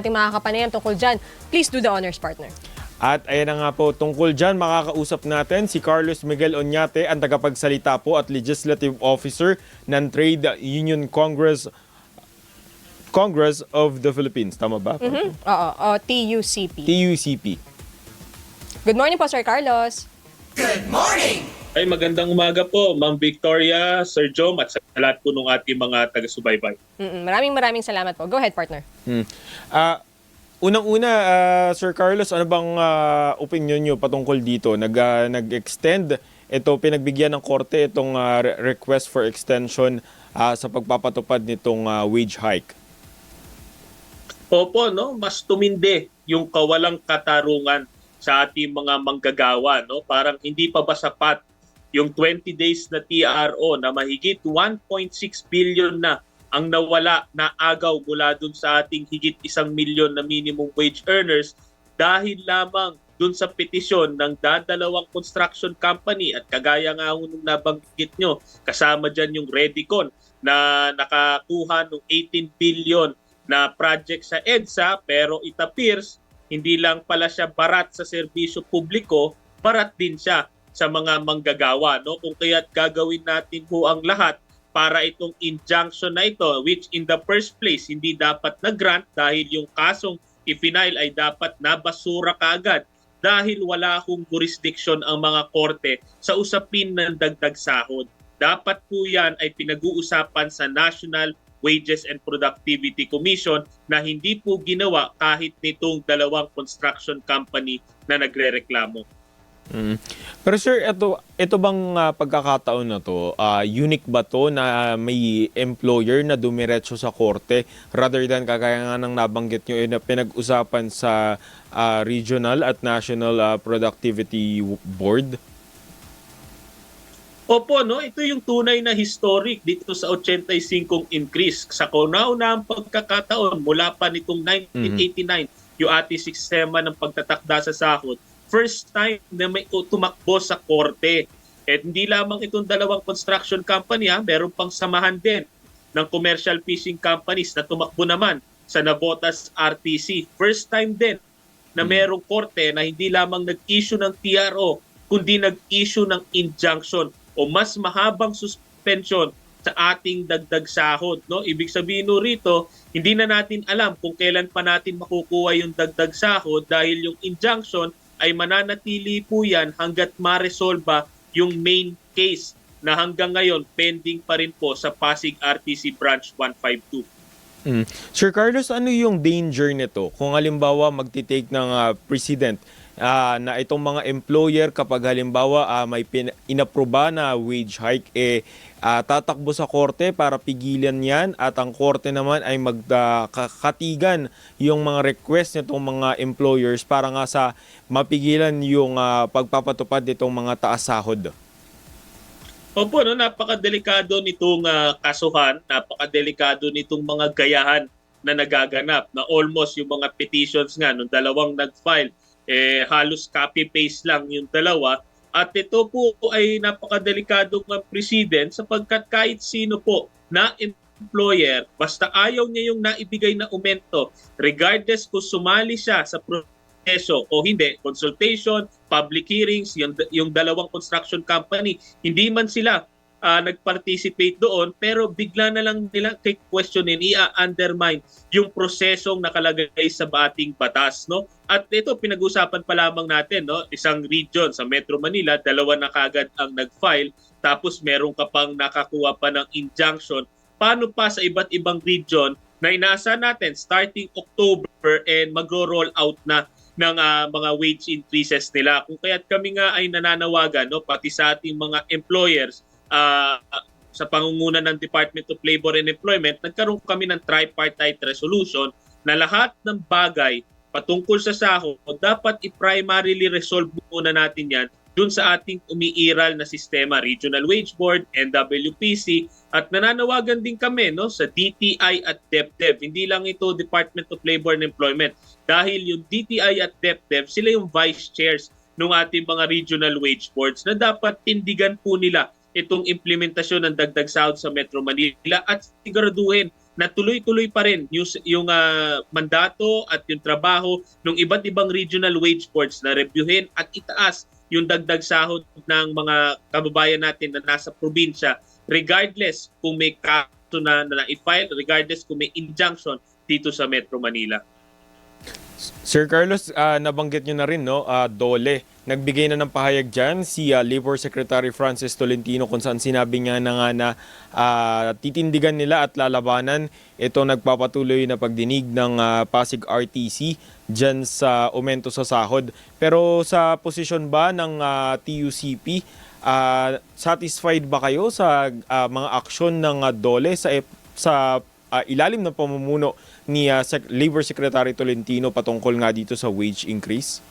ating mga kapanayan tungkol dyan. Please do the honors, partner. At ayan na nga po, tungkol dyan, makakausap natin si Carlos Miguel Oñate, ang tagapagsalita po at Legislative Officer ng Trade Union Congress of the Philippines. Tama ba? Oo, TUCP. TUCP. Good morning po, Sir Carlos. Good morning! Ay, magandang umaga po, Ma'am Victoria, Sir Jom, at sa lahat po ng ating mga taga-subaybay. Maraming salamat po. Go ahead, partner. Unang-una, Sir Carlos, ano bang opinion nyo patungkol dito? Nag-extend ito, pinagbigyan ng korte itong request for extension sa pagpapatupad nitong wage hike. Opo, no? Mas tumindi yung kawalang katarungan sa ating mga manggagawa. No? Parang hindi pa ba sapat yung 20 days na TRO na mahigit 1.6 billion na ang nawala na agaw mula dun sa ating higit 1 milyon na minimum wage earners dahil lamang dun sa petisyon ng dadalawang construction company at kagaya nga nung nabanggit nyo, kasama dyan yung Redicon na nakakuha ng 18 billion na project sa EDSA, pero it appears hindi lang pala siya barat sa serbisyo publiko, barat din siya sa mga manggagawa. No? Kung kaya't gagawin natin ho ang lahat para itong injunction na ito, which in the first place hindi dapat na-grant dahil yung kasong i-final ay dapat nabasura kaagad dahil wala hong jurisdiction ang mga korte sa usapin ng dagdag sahod. Dapat po yan ay pinag-uusapan sa National Wages and Productivity Commission na hindi po ginawa kahit nitong dalawang construction company na nagrereklamo. Pero sir, ito bang pagkakataon na to, unique ba to na may employer na dumiretso sa korte rather than kagaya nga ng nabanggit nyo na pinag-usapan sa Regional at National Productivity Board? Opo, no? Ito yung tunay na historic dito sa 85 increase. Sa kauna-unahang pagkakataon mula pa nitong 1989, yung ating sistema ng pagtatakda sa sahod, first time na may tumakbo sa korte. At hindi lamang itong dalawang construction company, meron pang samahan din ng commercial fishing companies na tumakbo naman sa Navotas RTC. First time din na merong korte na hindi lamang nag-issue ng TRO, kundi nag-issue ng injunction o mas mahabang suspension sa ating dagdag sahod. No? Ibig sabihin rito, hindi na natin alam kung kailan pa natin makukuha yung dagdag sahod dahil yung injunction ay mananatili po yan hanggat ma-resolve yung main case na hanggang ngayon pending pa rin po sa Pasig RTC Branch 152. Sir Carlos, ano yung danger nito kung halimbawa magtitake ng president na itong mga employer kapag halimbawa may inaproba na wage hike, tatakbo sa korte para pigilan yan at ang korte naman ay magkakatigan yung mga request nitong mga employers para nga sa mapigilan yung pagpapatupad nitong mga taas sahod? Opo, no, napakadelikado nitong kasuhan, napakadelikado nitong mga gayahan na nagaganap na almost yung mga petitions nga nung dalawang nag-file, halos copy-paste lang yung dalawa. At ito po ay napakadelikadong president sapagkat kahit sino po na employer, basta ayaw niya yung naibigay na aumento, regardless kung sumali siya sa proseso o hindi, consultation, public hearings, yung dalawang construction company, hindi man sila nag-participate doon, pero bigla na lang nila questionin, i-undermine yung prosesong nakalagay sa ating batas. No? At ito, pinag-usapan pa lamang natin, no? Isang region sa Metro Manila, dalawa na kagad ang nag-file, tapos meron ka pang nakakuha pa ng injunction. Paano pa sa iba't ibang region na inaasa natin starting October and magro-roll out na ng mga wage increases nila. Kung kaya't kami nga ay nananawagan, no, pati sa ating mga employers, sa pangunguna ng Department of Labor and Employment, nagkaroon kami ng tripartite resolution na lahat ng bagay patungkol sa sahod, dapat i-primarily resolve muna natin yan dun sa ating umiiral na sistema, Regional Wage Board, NWPC, at nananawagan din kami, no, sa DTI at DepDev. Hindi lang ito Department of Labor and Employment dahil yung DTI at DepDev, sila yung vice chairs ng ating mga regional wage boards na dapat tindigan po nila itong implementasyon ng dagdag sahod sa Metro Manila at siguraduhin na tuloy-tuloy pa rin yung mandato at yung trabaho ng iba't ibang regional wage boards na reviewin at itaas yung dagdag sahod ng mga kababayan natin na nasa probinsya, regardless kung may kaso na i-file, regardless kung may injunction dito sa Metro Manila. Sir Carlos, nabanggit nyo na rin, no? DOLE. Nagbigay na ng pahayag dyan si Labor Secretary Francis Tolentino kung saan sinabi nga na titindigan nila at lalabanan ito nagpapatuloy na pagdinig ng Pasig RTC dyan sa aumento sa sahod. Pero sa posisyon ba ng TUCP, satisfied ba kayo sa mga aksyon ng DOLE sa ilalim ng pamumuno ni Labor Secretary Tolentino patungkol nga dito sa wage increase?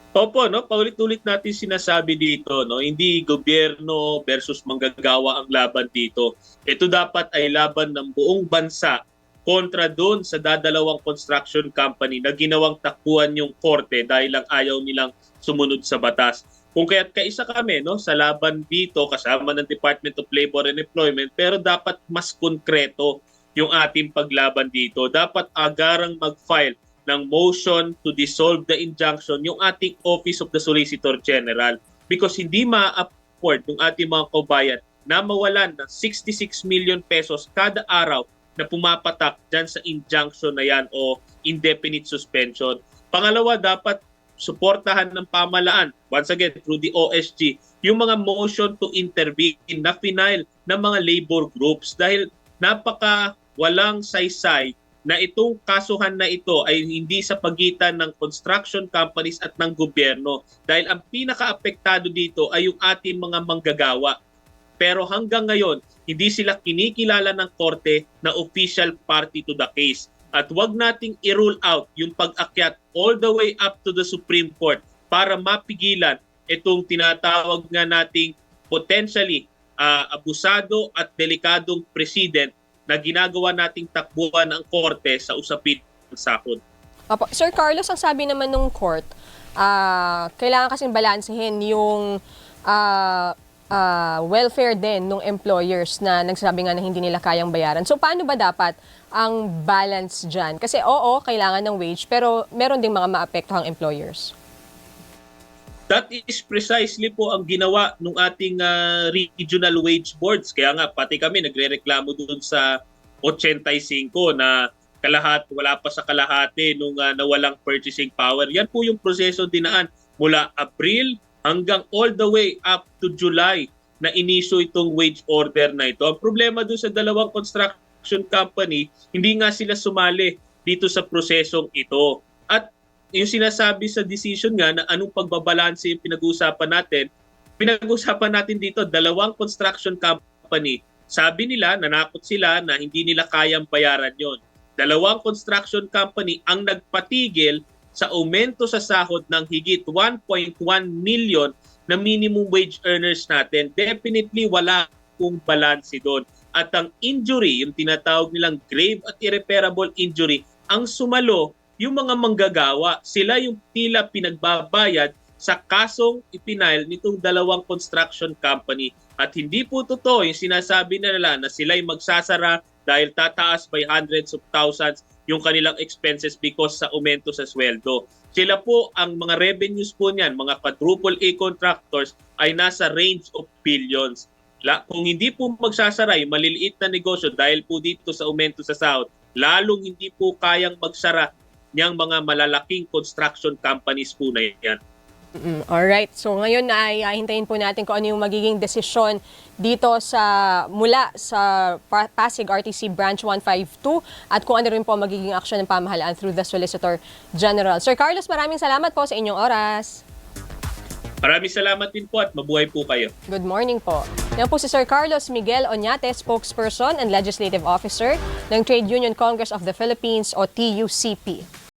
Opo, no, paulit-ulit natin sinasabi dito, no, hindi gobyerno versus manggagawa ang laban dito. Ito dapat ay laban ng buong bansa kontra doon sa dadalawang construction company na ginawang takbuhan yung korte dahil lang ayaw nilang sumunod sa batas. Kung kaya't kaisa kami, no, sa laban dito kasama ng Department of Labor and Employment, pero dapat mas konkreto yung ating paglaban dito. Dapat agarang mag-file ng motion to dissolve the injunction yung ating Office of the Solicitor General because hindi ma-afford ng ating mga kabayan na mawalan ng 66 million pesos kada araw na pumapatak dyan sa injunction na yan o indefinite suspension. Pangalawa, dapat suportahan ng pamalaan, once again, through the OSG, yung mga motion to intervene na final ng mga labor groups dahil napaka walang saysay na itong kasuhan na ito ay hindi sa pagitan ng construction companies at ng gobyerno dahil ang pinaka-apektado dito ay yung ating mga manggagawa. Pero hanggang ngayon, hindi sila kinikilala ng korte na official party to the case. At wag nating i-rule out yung pag-akyat all the way up to the Supreme Court para mapigilan itong tinatawag nga nating potentially abusado at delikadong president na ginagawa nating takbuhan ng korte sa usapin ng sahod. Opo. Sir Carlos, ang sabi naman ng court, kailangan kasing balansehin yung welfare din ng employers na nagsasabi nga na hindi nila kayang bayaran. So paano ba dapat ang balance dyan? Kasi oo, kailangan ng wage, pero meron ding mga maapektuhang employers. That is precisely po ang ginawa ng ating regional wage boards. Kaya nga, pati kami nagre-reklamo doon sa 85 na wala pa sa kalahati nung nawalang purchasing power. Yan po yung proseso dinaan mula April hanggang all the way up to July na inisyo itong wage order na ito. Ang problema doon sa dalawang construction company, hindi nga sila sumali dito sa prosesong ito. At yung sinasabi sa decision nga na anong pagbabalanse yung pinag-usapan natin dito, dalawang construction company. Sabi nila, nanakot sila na hindi nila kayang bayaran yon. Dalawang construction company ang nagpatigil sa aumento sa sahod ng higit 1.1 million na minimum wage earners natin. Definitely wala kung balanse doon. At ang injury, yung tinatawag nilang grave at irreparable injury, ang sumalo yung mga manggagawa. Sila yung tila pinagbabayad sa kasong ipinail nitong dalawang construction company. At hindi po totoo yung sinasabi na nila na sila'y magsasara dahil tataas by hundreds of thousands yung kanilang expenses because sa aumento sa sweldo. Sila po, ang mga revenues po niyan, mga quadruple A contractors ay nasa range of billions. Kung hindi po magsasara yung maliliit na negosyo dahil po dito sa aumento sa sahod, lalong hindi po kayang magsara niyang mga malalaking construction companies po na yan. Alright, so ngayon ay hintayin po natin kung ano yung magiging desisyon dito mula sa Pasig RTC Branch 152 at kung ano rin po magiging aksyon ng pamahalaan through the Solicitor General. Sir Carlos, maraming salamat po sa inyong oras. Maraming salamat din po at mabuhay po kayo. Good morning po. Yan po si Sir Carlos Miguel Oñate, Spokesperson and Legislative Officer ng Trade Union Congress of the Philippines o TUCP.